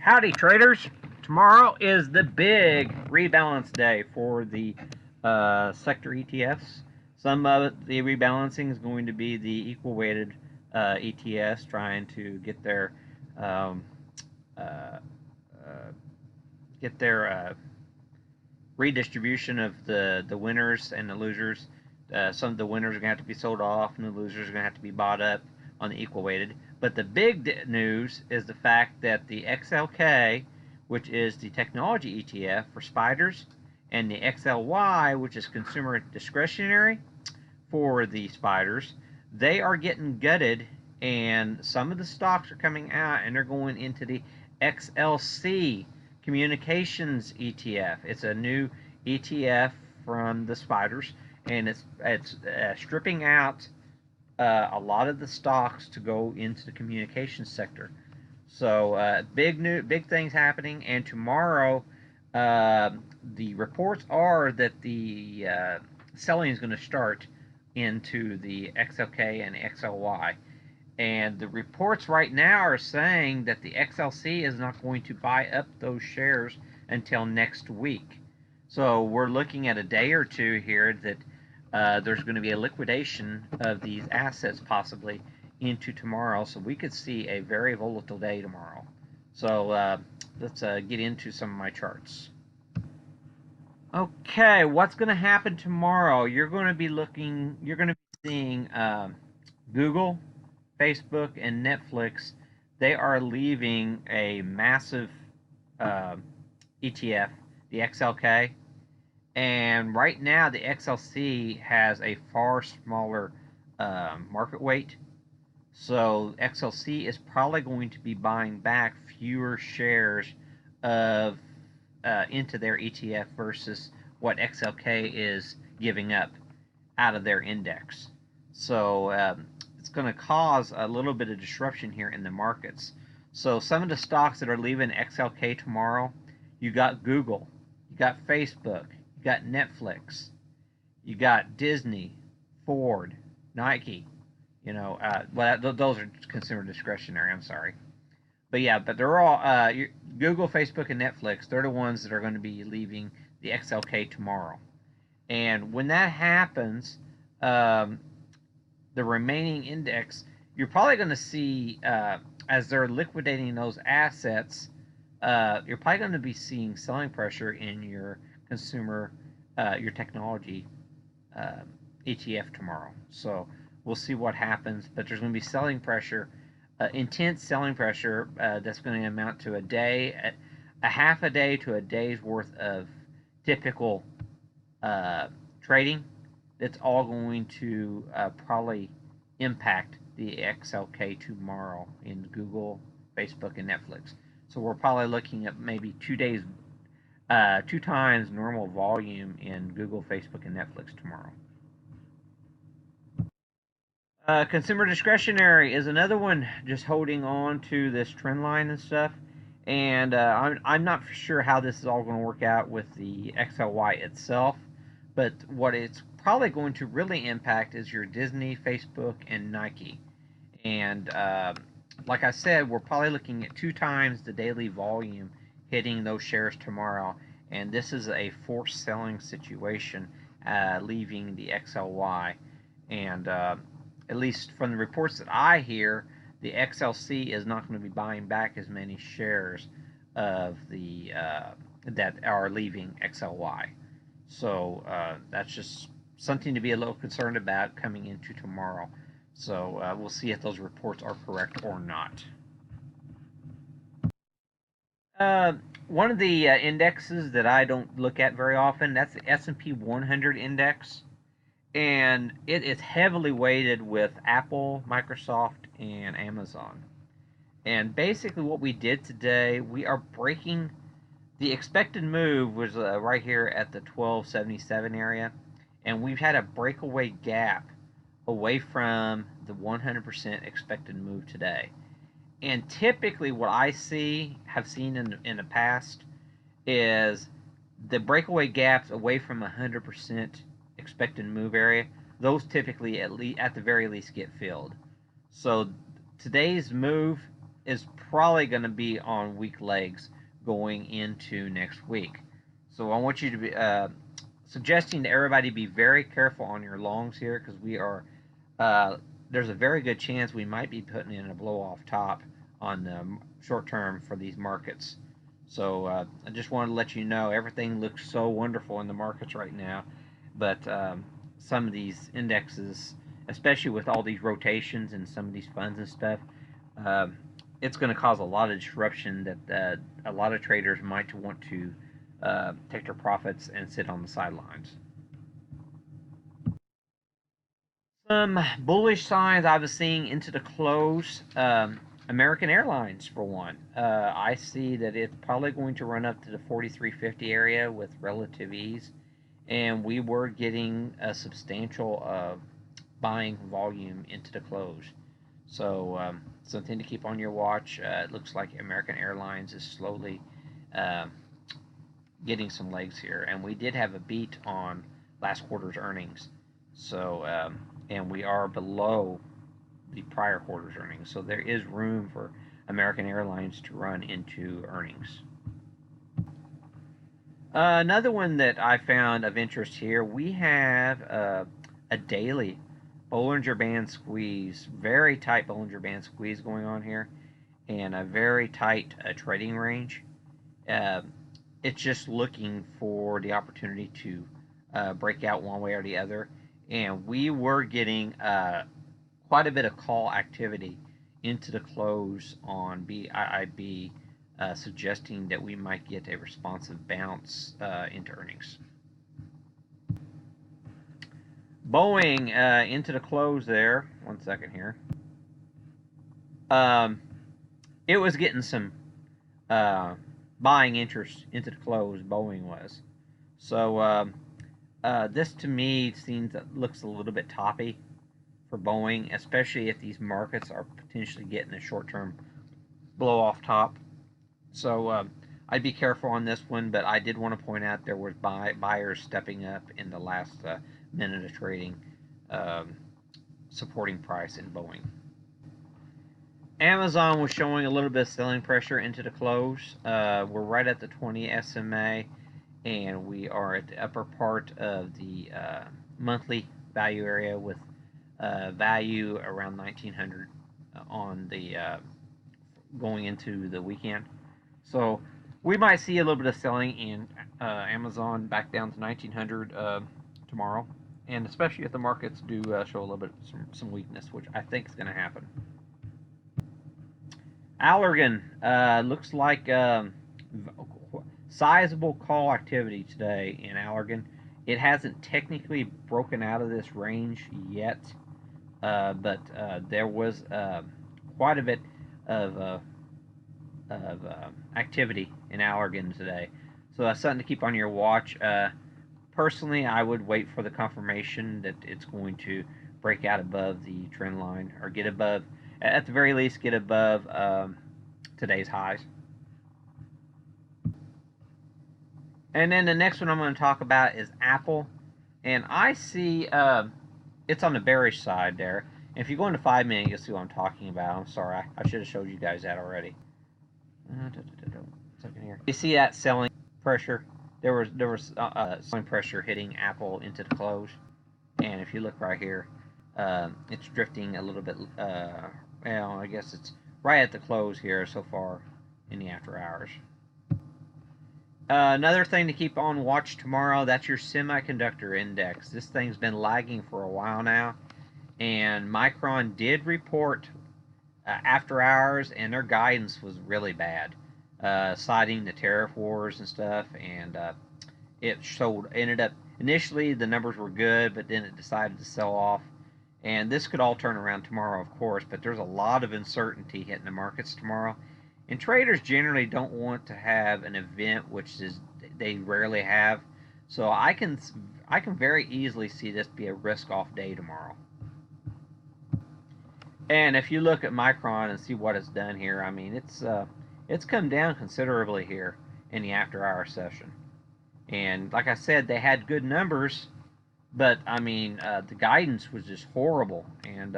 Howdy, traders. Tomorrow is the big rebalance day for the sector ETFs. Some of the rebalancing is going to be the equal weighted ETFs trying to um, uh, uh, get their redistribution of the winners and the losers. Some of the winners are going to have to be sold off, and the losers are going to have to be bought up on the equal weighted. But the big news is the fact that the XLK, which is the technology ETF for spiders, and the XLY, which is consumer discretionary for the spiders, they are getting gutted, and some of the stocks are coming out, and they're going into the XLC communications ETF. It's a new ETF from the spiders, and it's stripping out a lot of the stocks to go into the communications sector. So big things happening, and tomorrow the reports are that the selling is going to start into the XLK and XLY. And the reports right now are saying that the XLC is not going to buy up those shares until next week. So we're looking at a day or two here that there's going to be a liquidation of these assets possibly into tomorrow. So we could see a very volatile day tomorrow. So let's get into some of my charts. Okay, what's going to happen tomorrow? You're going to be seeing Google, Facebook, and Netflix. They are leaving a massive ETF, the XLK, and right now the XLC has a far smaller market weight. So XLC is probably going to be buying back fewer shares of into their ETF versus what XLK is giving up out of their index. So it's going to cause a little bit of disruption here in the markets. So some of the stocks that are leaving XLK tomorrow, you got Google, you got Facebook, you got Netflix, you got Disney, Ford, Nike. Those are consumer discretionary. I'm sorry. But yeah, but they're all Google, Facebook, and Netflix. They're the ones that are going to be leaving the XLK tomorrow. And when that happens, the remaining index, you're probably going to see as they're liquidating those assets, you're probably going to be seeing selling pressure in your your technology ETF tomorrow. So we'll see what happens, but there's going to be selling pressure. Intense selling pressure that's going to amount to a half a day to a day's worth of typical trading. That's all going to probably impact the XLK tomorrow in Google, Facebook, and Netflix. So we're probably looking at maybe 2 days, 2 times normal volume in Google, Facebook, and Netflix tomorrow. Consumer discretionary is another one, just holding on to this trend line and stuff. And I'm not sure how this is all going to work out with the XLY itself, but what it's probably going to really impact is your Disney, Facebook, and Nike. And like I said, we're probably looking at 2 times the daily volume hitting those shares tomorrow. And this is a forced selling situation leaving the XLY. And at least from the reports that I hear, the XLC is not going to be buying back as many shares of the that are leaving XLY. So that's just something to be a little concerned about coming into tomorrow. So we'll see if those reports are correct or not. One of the indexes that I don't look at very often, that's the S&P 100 index. And it is heavily weighted with Apple, Microsoft, and Amazon. And basically what we did today, we are breaking the expected move was right here at the 1277 area, and we've had a breakaway gap away from the 100% expected move today. And typically what I have seen in the past is the breakaway gaps away from 100% expected move area, those typically at the very least get filled. So today's move is probably going to be on weak legs going into next week. So I want you to be suggesting to everybody be very careful on your longs here, because we are there's a very good chance we might be putting in a blow off top on the short term for these markets. So I just wanted to let you know everything looks so wonderful in the markets right now, but some of these indexes, especially with all these rotations and some of these funds and stuff, uh, it's going to cause a lot of disruption that a lot of traders might want to take their profits and sit on the sidelines. Some bullish signs I was seeing into the close. American Airlines, for one. I see that it's probably going to run up to the 43.50 area with relative ease, and we were getting a substantial buying volume into the close. So something to keep on your watch. It looks like American Airlines is slowly uh, getting some legs here, and we did have a beat on last quarter's earnings. So and we are below the prior quarter's earnings. So there is room for American Airlines to run into earnings. Another one that I found of interest here, we have a daily Bollinger Band squeeze, very tight Bollinger Band squeeze going on here, and a very tight trading range. Uh, it's just looking for the opportunity to break out one way or the other. And we were getting quite a bit of call activity into the close on BIIB, suggesting that we might get a responsive bounce into earnings. Boeing into the close there. 1 second here. It was getting some buying interest into the close. Boeing was. So this to me seems that looks a little bit toppy for Boeing, especially if these markets are potentially getting a short-term blow off top. So I'd be careful on this one, but I did want to point out there was buyers stepping up in the last minute of trading, supporting price in Boeing. Amazon was showing a little bit of selling pressure into the close. We're right at the 20 SMA, and we are at the upper part of the monthly value area with value around 1900 on the going into the weekend. So we might see a little bit of selling in Amazon back down to 1900 tomorrow, and especially if the markets do show a little bit some weakness, which I think is going to happen. Allergan looks like sizable call activity today in Allergan. It hasn't technically broken out of this range yet, but there was quite a bit of activity in Allergan today. So that's something to keep on your watch. Personally, I would wait for the confirmation that it's going to break out above the trend line, or get above, at the very least, get above today's highs. And then the next one I'm going to talk about is Apple. And I see it's on the bearish side there. And if you go into 5 minutes, you'll see what I'm talking about. I'm sorry, I should have showed you guys that already. Here. You see that selling pressure? There was selling pressure hitting Apple into the close. And if you look right here, it's drifting a little bit. Well, I guess it's right at the close here so far in the after hours. Another thing to keep on watch tomorrow, that's your semiconductor index. This thing's been lagging for a while now, and Micron did report after hours, and their guidance was really bad, citing the tariff wars and stuff, and it ended up, initially the numbers were good, but then it decided to sell off. And this could all turn around tomorrow, of course, but there's a lot of uncertainty hitting the markets tomorrow. And traders generally don't want to have an event, which is they rarely have. So I can very easily see this be a risk-off day tomorrow. And if you look at Micron and see what it's done here, I mean it's come down considerably here in the after-hour session. And like I said, they had good numbers, but I mean the guidance was just horrible. And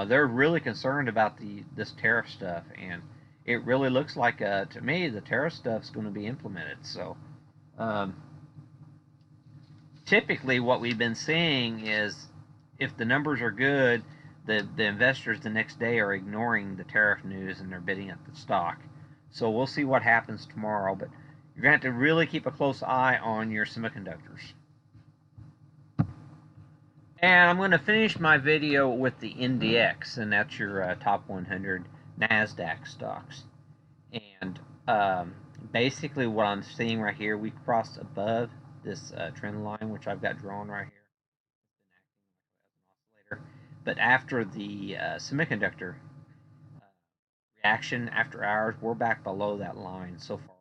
they're really concerned about this tariff stuff, and it really looks like to me the tariff stuff's going to be implemented. So um, typically, what we've been seeing is if the numbers are good, the investors the next day are ignoring the tariff news and they're bidding at the stock. So we'll see what happens tomorrow, but you're going to have to really keep a close eye on your semiconductors. And I'm going to finish my video with the NDX, and that's your top 100 NASDAQ stocks. And basically, what I'm seeing right here, we crossed above this trend line, which I've got drawn right here. But after the semiconductor reaction after hours, we're back below that line so far.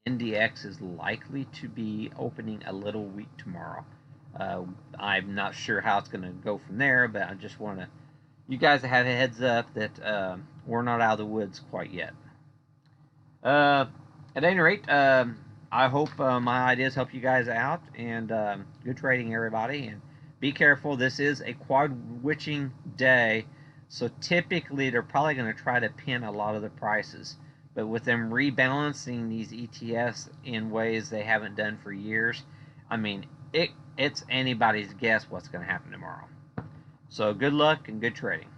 NDX is likely to be opening a little weak tomorrow. I'm not sure how it's going to go from there, but I just want to you guys to have a heads up that we're not out of the woods quite yet. Uh, at any rate, I hope my ideas help you guys out, and good trading, everybody. And be careful. This is a quad witching day, so typically they're probably going to try to pin a lot of the prices. But with them rebalancing these ETFs in ways they haven't done for years, I mean, it's anybody's guess what's going to happen tomorrow. So good luck and good trading.